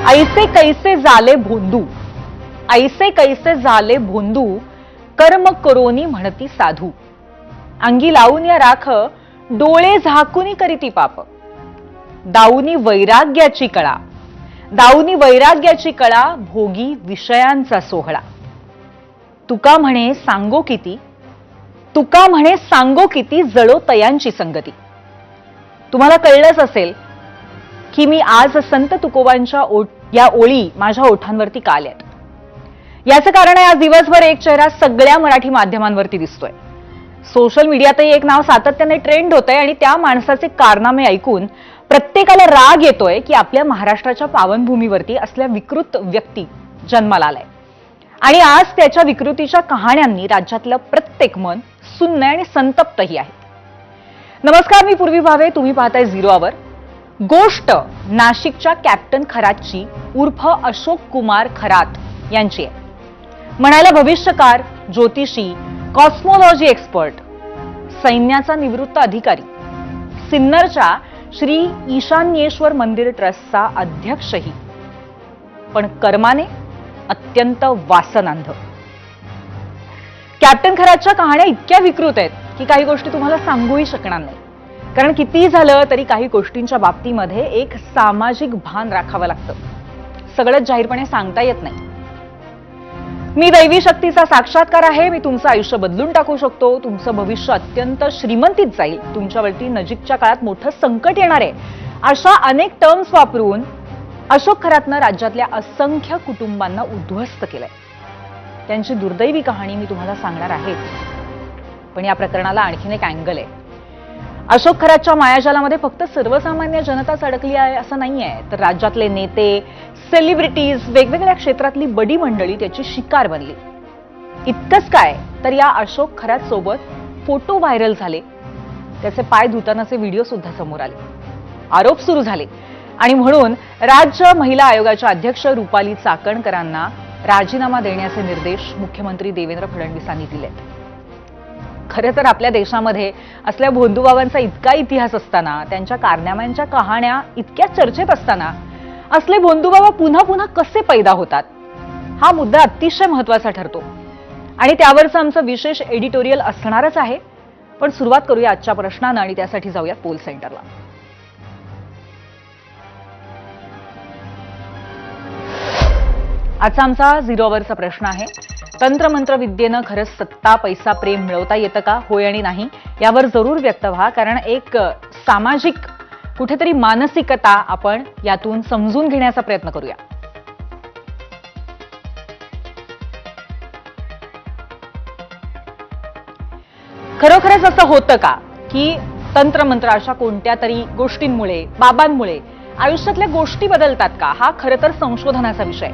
ऐसे कैसे झाले भोंदू, ऐसे कैसे झाले भोंदू, कर्म करोनी म्हणती साधू. अंगी लावून या राख, डोळे झाकुनी करीती पाप. दाऊनी वैराग्याची कळा, दाऊनी वैराग्याची कळा, भोगी विषयांचा सोहळा. तुका म्हणे सांगो किती, तुका म्हणे सांगो किती, जळो तयांची संगती. तुम्हाला कळलंच असेल की मी आज संत तुकोबांच्या या ओळी माझ्या ओठांवरती का आल्यात. याचं कारण आहे, आज दिवसभर एक चेहरा सगळ्या मराठी माध्यमांवरती दिसतोय. सोशल मीडियातही एक नाव सातत्याने ट्रेंड होतंय आणि त्या माणसाचे कारनामे ऐकून प्रत्येकाला राग येतोय की आपल्या महाराष्ट्राच्या पावनभूमीवरती असल्या विकृत व्यक्ती जन्माला आलाय. आणि आज त्याच्या विकृतीच्या कहाण्यांनी राज्यातलं प्रत्येक मन सुन्न आणि संतप्तही आहे. नमस्कार, मी पूर्वी भावे, तुम्ही पाहताय झिरो आवर. गोष्ट नाशिकच्या कॅप्टन खरातची उर्फ अशोक कुमार खरात यांची आहे. म्हणायला भविष्यकार, ज्योतिषी, कॉस्मोलॉजी एक्सपर्ट, सैन्याचा निवृत्त अधिकारी, सिन्नरच्या श्री ईशान्येश्वर मंदिर ट्रस्टचा अध्यक्षही, पण कर्माने अत्यंत वासनांध. कॅप्टन खरातच्या कहाण्या इतक्या विकृत आहेत की काही गोष्टी तुम्हाला सांगूही शकणार नाही. कारण किती झालं तरी काही गोष्टींच्या बाबतीमध्ये एक सामाजिक भान राखावं लागतं. सगळंच जाहीरपणे सांगता येत नाही. मी दैवी शक्तीचा साक्षात्कार आहे, मी तुमचं आयुष्य बदलून टाकू शकतो, तुमचं भविष्य अत्यंत श्रीमंतीत जाईल, तुमच्यावरती नजीकच्या काळात मोठं संकट येणार आहे, अशा अनेक टर्म्स वापरून अशोक खरातनं राज्यातल्या असंख्य कुटुंबांना उद्ध्वस्त केलंय. त्यांची दुर्दैवी कहाणी मी तुम्हाला सांगणार आहे. पण या प्रकरणाला आणखीन एक अँगल आहे. अशोक खरातच्या मायाजालामध्ये फक्त सर्वसामान्य जनताच अडकली आहे असं नाहीये, तर राज्यातले नेते, सेलिब्रिटीज, वेगवेगळ्या क्षेत्रातली बडी मंडळी त्याची शिकार बनली. इतकंच काय, तर या अशोक खरात सोबत फोटो व्हायरल झाले, त्याचे पाय धुतानाचे व्हिडिओ सुद्धा समोर आले, आरोप सुरू झाले. आणि म्हणून राज्य महिला आयोगाच्या अध्यक्ष रुपाली चाकणकरांना राजीनामा देण्याचे निर्देश मुख्यमंत्री देवेंद्र फडणवीसांनी दिले. खरं तर आपल्या देशामध्ये असल्या भोंदूबाबांचा इतका इतिहास असताना, त्यांच्या कारनाम्यांच्या कहाण्या इतक्या चर्चेत असताना, असले भोंदूबाबा पुन्हा पुन्हा कसे पैदा होतात, हा मुद्दा अतिशय महत्वाचा ठरतो. आणि त्यावरचं आमचं विशेष एडिटोरियल असणारच आहे. पण सुरुवात करूया आजच्या प्रश्नानं आणि त्यासाठी जाऊया पोल सेंटरला. आजचा आमचा झिरो अवरचा प्रश्न आहे, तंत्रमंत्र विद्येनं खरंच सत्ता, पैसा, प्रेम मिळवता येतं का? होय आणि नाही यावर जरूर व्यक्त व्हा. कारण एक सामाजिक कुठेतरी मानसिकता आपण यातून समजून घेण्याचा प्रयत्न करूया. खरोखरच असं होतं का की तंत्रमंत्र अशा कोणत्या तरी गोष्टींमुळे, बाबांमुळे आयुष्यातल्या गोष्टी बदलतात का? हा खरं तर संशोधनाचा विषय.